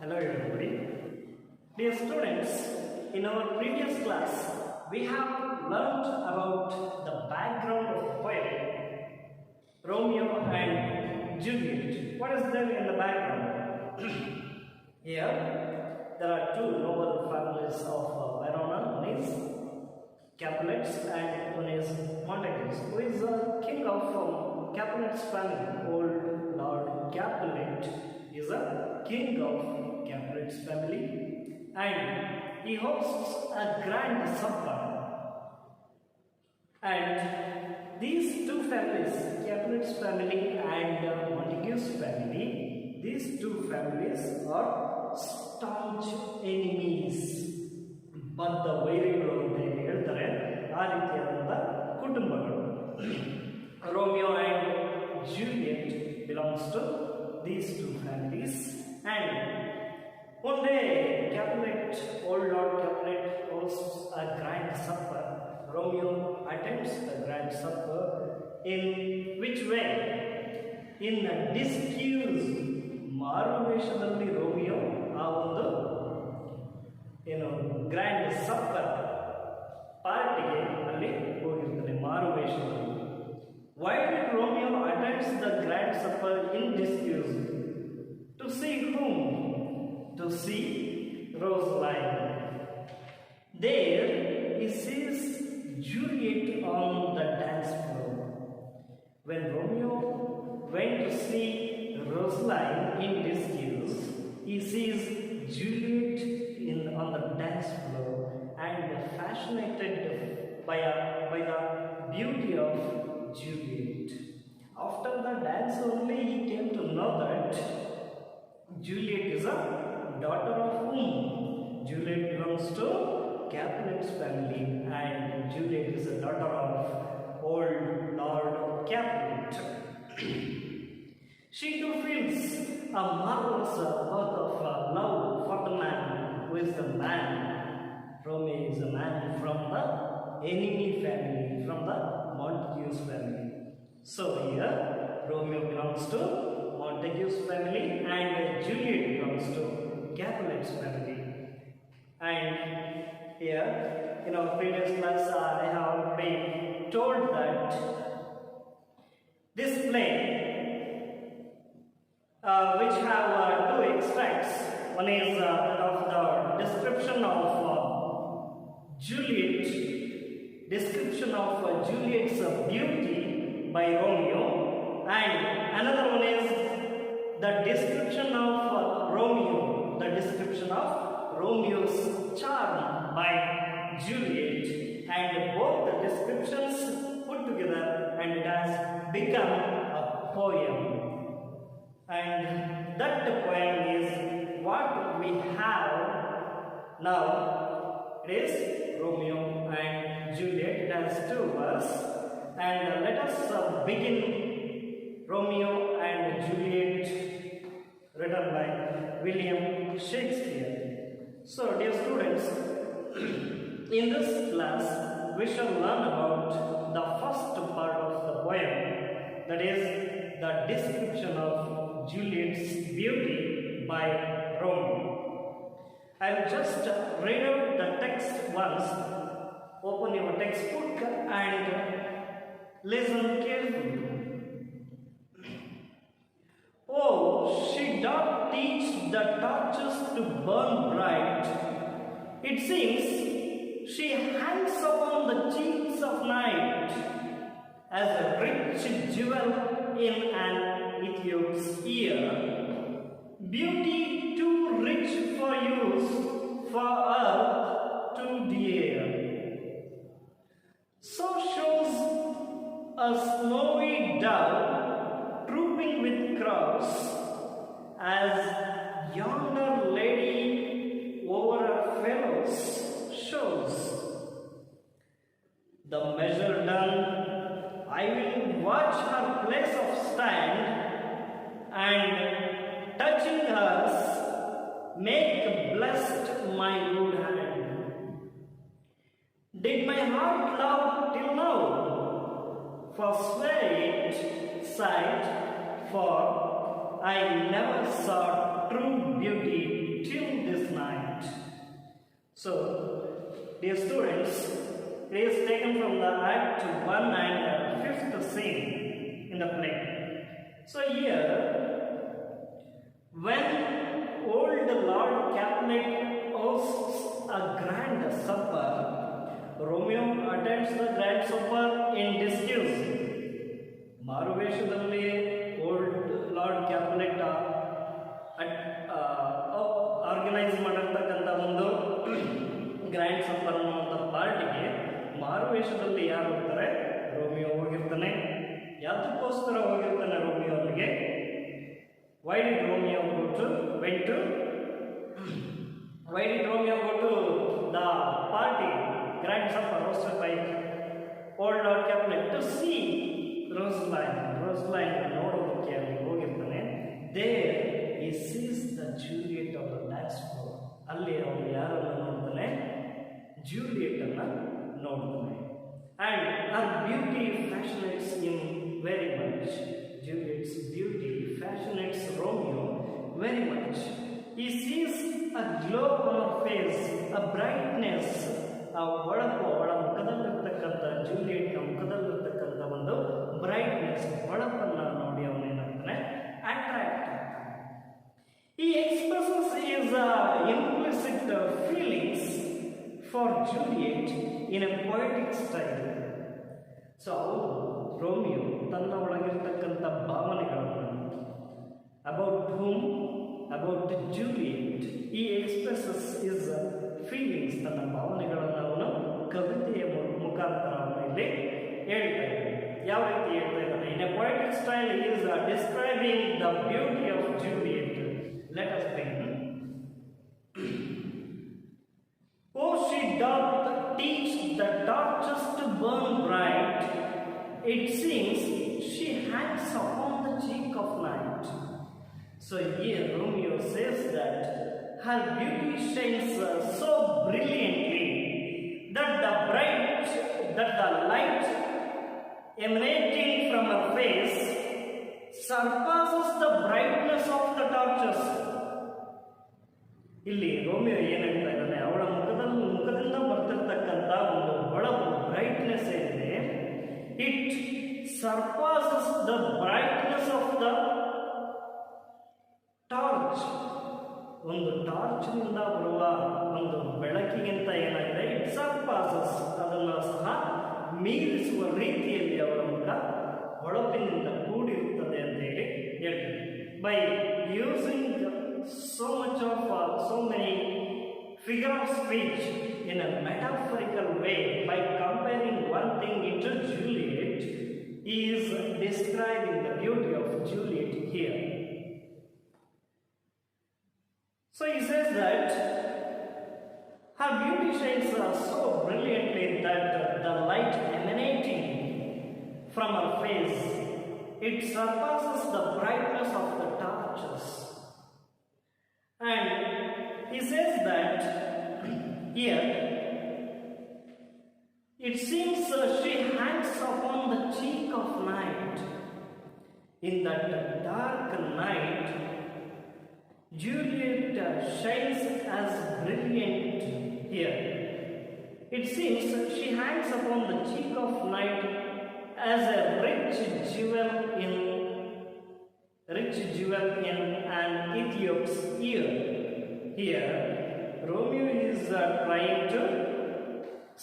Hello everybody. Dear students, in our previous class, we have learnt about the background of the poem Romeo and Juliet. What is there in the background? Here, there are two noble families of Verona. One is Capulets and one is Montagues, who is a king of Capulets family. Old Lord Capulet is a king of Capulets family, and he hosts a grand supper. And these two families, Capulets family and Montagues family, these two families are staunch enemies. ಬದ್ಧ ವೈರಿಗಳು ಅಂತ ಏನು ಹೇಳ್ತಾರೆ ಆ ರೀತಿಯಾದಂಥ ಕುಟುಂಬಗಳು. Romeo and Juliet belongs to these two families. And one day Capulet, old Lord Capulet, hosts a grand supper. Romeo attends the grand supper. In which way? In a disguised ಮಾರುವೇಷದಲ್ಲಿ Romeo ಆ ಒಂದು grand supper ಪಾರ್ಟಿಗೆ ಅಲ್ಲಿ ಹೋಗಿರ್ತಾನೆ ಮಾರುವೇಷದಲ್ಲಿ. Why did Romeo attends the grand supper in disguise? To see whom? To see Rosaline. There he sees Juliet on the dance floor. When Romeo went to see Rosaline in disguise, he sees Juliet on the dance floor and fascinated by the beauty of Juliet. After the dance only he came to know that Juliet is a daughter of whom? Juliet belongs to Capulet's family, and Juliet is a daughter of old Lord Capulet. She too feels a marvelous birth of love for the man. Who is the man? Romeo is a man from the enemy family, from the Montagues family. So here Romeo belongs to Montagues family and Juliet belongs to Capulet's family. And here in our previous class I have already told that this play which have two extracts. One is of the description of Juliet, description of Juliet's beauty by Romeo, and another one is the description of Romeo, the description of Romeo's charm by Juliet, and both the descriptions put together and it has become a poem. And that poem is what we have now. It is Romeo and Juliet. It has two verses, and let us begin Romeo and Juliet, written by William Shakespeare. So dear students, in this class we shall learn about the first part of the poem, that is the description of Juliet's beauty by Romeo. I will just read out the text once. Open your textbook and listen carefully. Oh, she doth teach the torches to burn bright. It seems she hangs upon the cheeks of night as a rich jewel in an Ethiop's ear. Beauty too rich for use, for earth too dear. So shows a snowy dove trooping with crows, as yonder lady over her fellows shows. The measure done, I will watch her place of stand, and touching hers, make blessed my good hand. Did my heart love till now? Forswear it, sight, for I never saw true beauty till this night. So, dear students, it is taken from the Act 1 and 5th scene in the play. So here, when old Lord Capulet hosts a grand supper, Romeo attends the grand supper in disguise. ಮಾರುವೇಷದಲ್ಲಿ old lord Capulet organise ಮಾಡಿರ್ತಕ್ಕಂಥ ಒಂದು grand supper ಅನ್ನುವಂಥ ಪಾರ್ಟಿಗೆ ಮಾರುವೇಷದಲ್ಲಿ ಯಾರು ಹೋಗ್ತಾರೆ? Romeo ಹೋಗಿರ್ತಾನೆ. ಯಾತಕ್ಕೋಸ್ಕರ ಹೋಗಿರ್ತಾನೆ ರೋಮಿಯೋ ಅವರಿಗೆ? Why did Romeo go to the party grand supper hosted by old lord Capulet to see Rosaline ನೋಡೋದಕ್ಕೆ ಅಲ್ಲಿ ಹೋಗಿರ್ತಾನೆ. There he sees the Juliet of the dance floor. ಅಲ್ಲಿ ಅವನು ಯಾರನ್ನು ನೋಡ್ತಾನೆ? ಜೂಲಿಯಟ್ ಅನ್ನ ನೋಡ್ತಾನೆ. And her beauty fascinates him very much. Juliet's beauty fascinates Romeo very much. He sees a glow on her face, a brightness, ಆ ಹೊಳಪು ಅವಳ ಮುಖದಲ್ಲಿರ್ತಕ್ಕಂಥ ಜೂಲಿಯಟ್ನ ಮುಖದಲ್ಲಿರ್ತಕ್ಕಂಥ ಒಂದು ಬ್ರೈಟ್ನೆಸ್, ಹೊಳಪನ್ನು ನೋಡಿ ಅವನೇನಾಗ್ತಾನೆ? Attract. He expresses his implicit feelings for Juliet in a poetic style. So, Romeo ತನ್ನ ಒಳಗಿರ್ತಕ್ಕಂಥ ಭಾವನೆಗಳನ್ನು about whom? About Juliet. He expresses his feelings, ತನ್ನ ಭಾವನೆಗಳನ್ನು ಅವನು ಕವಿತೆಯ ಮುಖಾಂತರ ಅವನು ಇಲ್ಲಿ ಹೇಳ್ತಾ ಇದ್ದಾನೆ. ಯಾವ ರೀತಿ ಹೇಳ್ತಾ ಇದ್ದಾನೆ? In a poetic style, he is describing the beauty of Juliet. Let us begin. Oh, she doth teach the torches to burn bright. It seems she hangs upon the cheek of night. So here Romeo says that her beauty shines so brilliantly that the light emanating from her face surpasses the brightness of the torches. ಇಲ್ಲಿ Romeo ಏನ್ ಹೇಳ್ತಾ ಇದ್ದಾನೆ? ಅವಳ ಮುಖದಿಂದ ಬರ್ತಿರ್ತಕ್ಕಂಥ ಒಂದು ಹೊಳಪು, brightness ಏನಿದೆ, it surpasses the brightness of the torch. ಒಂದು ಟಾರ್ಚ್ನಿಂದ ಬರುವ ಒಂದು ಬೆಳಕಿಗಿಂತ ಏನಾಗಿದೆ? ಇಟ್ ಸರ್ಪಾಸಸ್, ಅದನ್ನು ಸಹ ಮೀರಿಸುವ ರೀತಿಯಲ್ಲಿ ಅವರ ಮುಖ ಹೊಳಪಿನಿಂದ ಕೂಡಿರುತ್ತದೆ ಅಂತ ಹೇಳಿ ಹೇಳ್ತಾರೆ. By using so many figure of speech in a metaphorical way, by comparing one thing into Juliet, he is describing the beauty of Juliet here. So he says that her beauty shines so brilliantly that the light emanating from her face, it surpasses the brightness of the torches. And he says that here it seems she hangs upon the cheek of night. In that dark night, Juliet shines as brilliant here. It seems she hangs upon the cheek of night as a rich jewel in an Ethiop's ear. Here, Romeo is trying to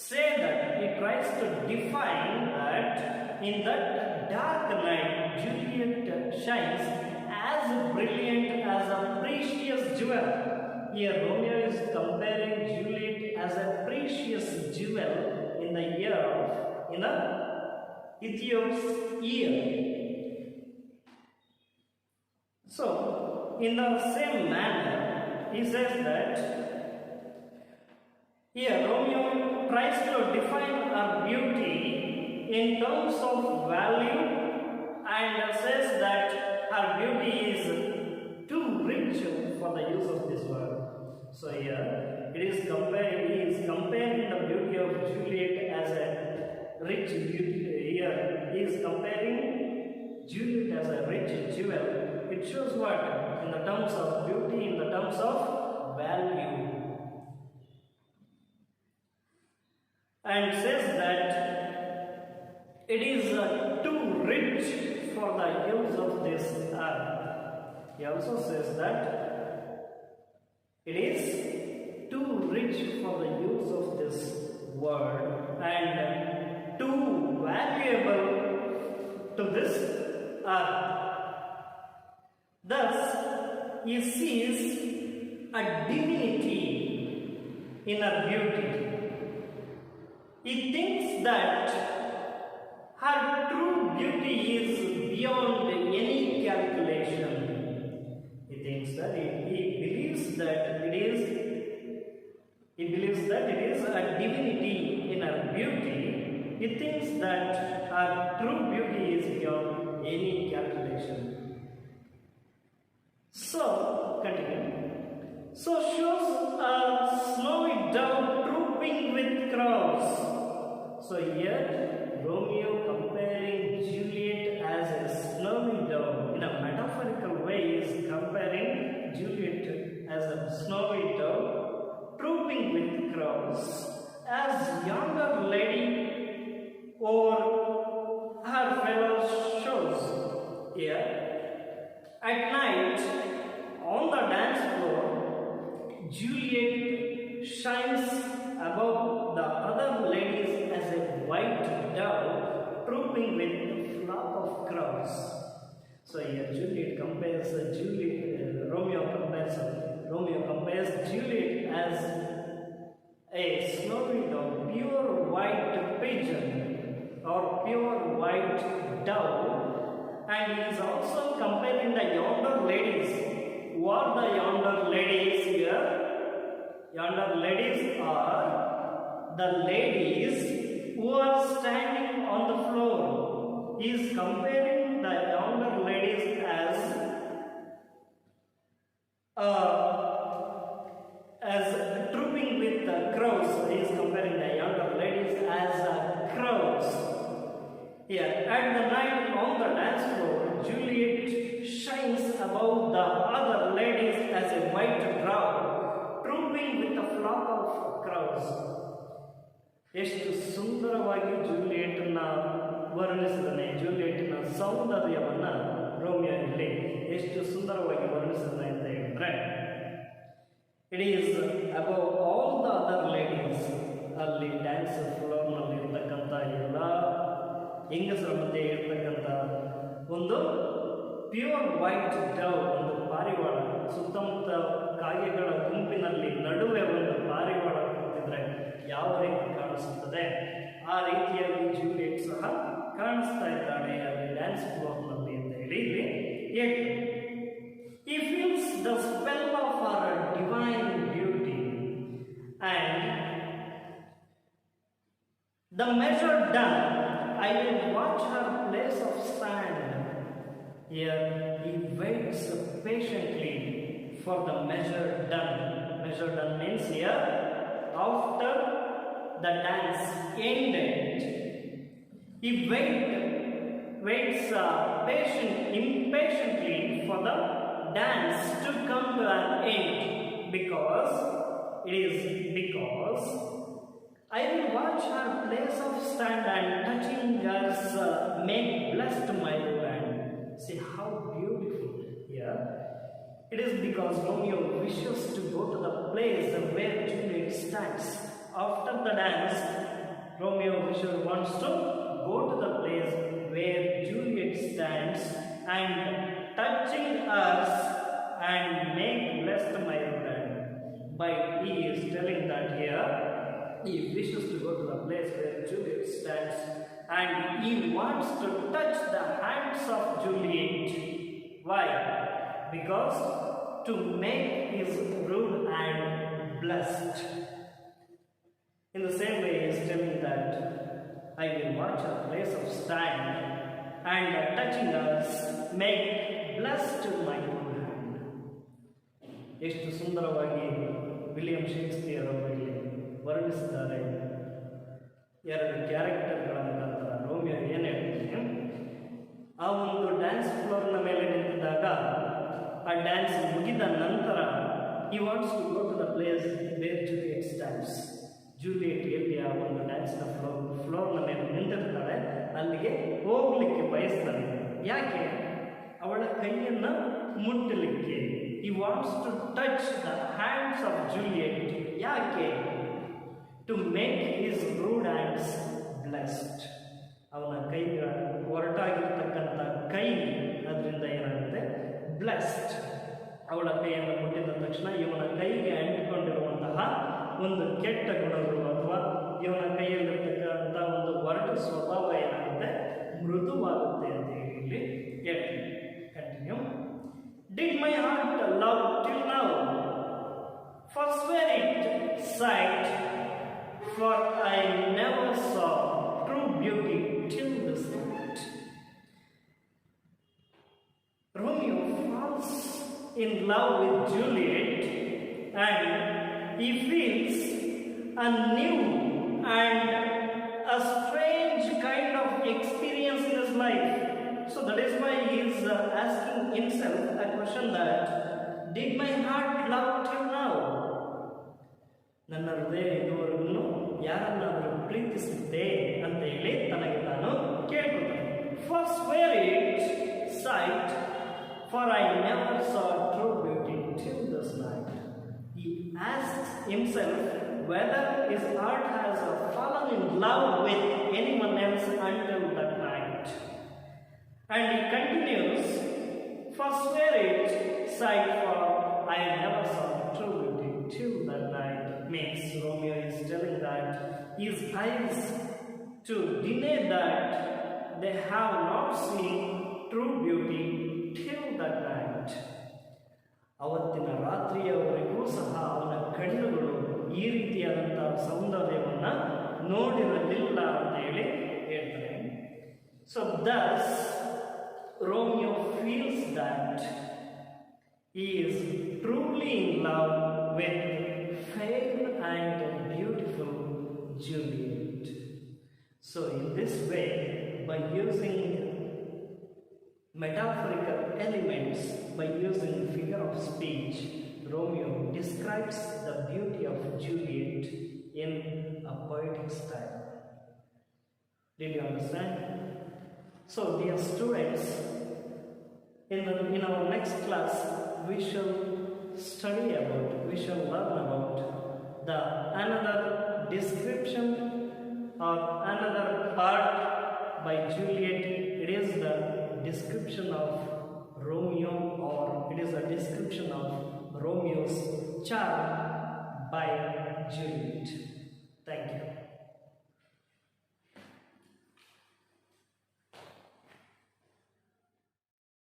say that he tries to define that in that dark night, Juliet shines as brilliant as a precious jewel. Here, Romeo is comparing Juliet as a precious jewel in the Ethiop's ear. So, in the same manner, he says that here Romeo tries to define her beauty in terms of value and says that her beauty is too rich for the use of this word. So here he is comparing the beauty of Juliet as a rich beauty. Here he is comparing Juliet as a rich jewel. It shows what? In the terms of beauty, in the terms of and says that it is too rich for the use of this earth. He also says that it is too rich for the use of this world and too valuable to this earth. Thus, he sees a divinity in her beauty. He thinks that her true beauty is beyond any calculation. He thinks that he believes that it is a divinity in her beauty. He thinks that her true beauty is beyond any calculation. So, continue. So shows a snowy dove trooping with crows. So here Romeo comparing Juliet as a snowy dove. In a metaphorical way, is comparing Juliet as a snowy dove trooping with crows. As younger lady or her fellow shows here. At night, on the dance floor, Juliet shines above the other ladies as a white dove trooping with a flock of crows. So here Romeo compares Juliet as a snowy dove, pure white pigeon or pure white dove, and he is also comparing the yonder ladies. Who are the yonder ladies here? Yonder ladies are the ladies who are standing on the floor. He is comparing the yonder ladies as trooping with the crows. He is comparing the younger ladies as crows. Here, at the night on the dance floor, Juliet shines above the other ladies as a white dove, trooping with a flock of crows. ಎಷ್ಟು ಸುಂದರವಾಗಿ ಜೂಲಿಯೆಟ್ನ ವರ್ಣಿಸಿದ್ದಾನೆ. ಜೂಲಿಯೆಟ್ನ ಸೌಂದರ್ಯವನ್ನು Romeo ಇಲ್ಲಿ ಎಷ್ಟು ಸುಂದರವಾಗಿ ವರ್ಣಿಸಿದ್ದಾನೆ ಅಂತ ಹೇಳಿದ್ರೆ, it is above all the other ladies. ಅಲ್ಲಿ dance ಫ್ಲೋರ್ನಲ್ಲಿ ಇರ್ತಕ್ಕಂಥ ಎಲ್ಲ ಹೆಂಗಸರ ಮಧ್ಯೆ ಇರ್ತಕ್ಕಂಥ ಒಂದು ಪ್ಯೂರ್ ವೈಟ್ ಡವ್, ಒಂದು ಪಾರಿವಾಳ, ಸುತ್ತಮುತ್ತ ಕಾಗೆಗಳ ಗುಂಪಿನಲ್ಲಿ ನಡುವೆ ಒಂದು ಪಾರಿವಾಳ ಕೂತಿದ್ರೆ ಯಾವ ರೀತಿ ಕಾಣಿಸುತ್ತದೆ ಆ ರೀತಿಯಾಗಿ ಜೂಲಿಯೆಟ್ ಸಹ ಕಾಣಿಸ್ತಾ ಇದ್ದಾಳೆ ಅಲ್ಲಿ ಡ್ಯಾನ್ಸ್ ಫ್ಲೋರ್ನಲ್ಲಿ ಅಂತ ಹೇಳಿ ಇಲ್ಲಿ ಹೇಳ್ತಾರೆ. He feels the spell of her divine beauty and the measure done, I will watch her place of stand. Here he waits patiently for the measure done. Measure done means here after the dance ended, he waits impatiently for the dance to come to an end, because I will watch her place of stand and touching hers make blessed my land. See how beautiful here. It is because Romeo wishes to go to the place where Juliet stands. After the dance, Romeo wants to go to the place where Juliet stands and touching us and make blessed my land. But he is telling that here he wishes to go to the place where Juliet stands and he wants to touch the hands of Juliet. Why? Because to make his rude hand blessed. In the same way, he is telling that I will watch a place of stand and touching us make blessed my own hand. ಎಷ್ಟು ಸುಂದರವಾಗಿ William Shakespeare ಅವರು ಇಲ್ಲಿ ವರ್ಣಿಸಿದ್ದಾರೆ. ಎರಡು ಕ್ಯಾರೆಕ್ಟರ್ಗಳ ಮುಖಾಂತರ Romeo ಏನು ಹೇಳ್ತೀನಿ, ಆ ಒಂದು ಡ್ಯಾನ್ಸ್ ಫ್ಲೋರ್ನ ಮೇಲೆ ನಿಂತಿದ್ದಾಗ ಆ ಡ್ಯಾನ್ಸ್ ಮುಗಿದ ನಂತರ he wants to go to the place where Juliet stands. Juliet ಎಲ್ಲಿ ಆ ಒಂದು ಡ್ಯಾನ್ಸ್ನ ಫ್ಲೋರ್ನ ಮೇಲೆ ನಿಂತಿರ್ತಾಳೆ, ಅಲ್ಲಿಗೆ ಹೋಗ್ಲಿಕ್ಕೆ ಬಯಸ್ತಾನೆ. ಯಾಕೆ? ಅವಳ ಕೈಯನ್ನು ಮುಟ್ಟಲಿಕ್ಕೆ. he wants to touch the hands of Juliet. ಯಾಕೆ? to make his rude hands blessed. ಅವನ ಕೈ ಹೊರಟಾಗಿರ್ತಕ್ಕಂಥ ಕೈ ಅದರಿಂದ ಏನಾಗುತ್ತೆ? ಬ್ಲೆಸ್ಡ್. ಅವಳ ಕೈಯನ್ನು ಮುಟ್ಟಿದ ತಕ್ಷಣ ಇವನ ಕೈಗೆ ಅಂಟಿಕೊಂಡಿರುವಂತಹ ಒಂದು ಕೆಟ್ಟ ಗುಣಗಳು ಅಥವಾ ಇವನ ಕೈಯಲ್ಲಿರ್ತಕ್ಕಂಥ ಒಂದು ಒರಟು ಸ್ವಭಾವ ಏನಾಗುತ್ತೆ? ಮೃದುವಾಗುತ್ತೆ ಅಂತ ಹೇಳಿ ಇಲ್ಲಿ ಹೇಳ್ತೀನಿ. Continue. Did my heart love till now? Forswear it sight, for I never saw true beauty till this night. Romeo falls in love with Juliet and he feels a new and a strange kind of experience in his life. So that is why he is asking himself a question that, did my heart love till now? ನನ್ನ ಹೃದಯ ಇದುವರೆಗೂ ಯಾರನ್ನಾದರೂ ಪ್ರೀತಿಸಿದ್ದೆ ಅಂತ ಹೇಳಿ ತನಗೆ ತಾನು ಕೇಳ್ಕೊಳ್ತಾನೆ. Forswear it sight, for I never saw true beauty till this night. He asks himself whether his heart has fallen in love with anyone else until that night. And he continues, forswear it sight, for I never saw true beauty till that night. Means Romeo is telling that his eyes to deny that they have not seen true beauty till that night. ಅವತ್ತಿನ ರಾತ್ರಿಯವರೆಗೂ ಸಹ ಅವನ ಕಣ್ಣುಗಳು ಈ ರೀತಿಯಾದಂತಹ ಸೌಂದರ್ಯವನ್ನು ನೋಡಿರಲಿಲ್ಲ ಅಂತ ಹೇಳಿ ಹೇಳ್ತಾರೆ. So thus Romeo feels that he is truly in love with fair and beautiful Juliet. So in this way, by using metaphorical elements, by using figure of speech, Romeo describes the beauty of Juliet in a poetic style. Did you understand? So dear students, in our next class we shall learn about the another description or another part by Juliet. It is the description of Romeo, or it is a description of Romeo's charm by Juliet. Thank you.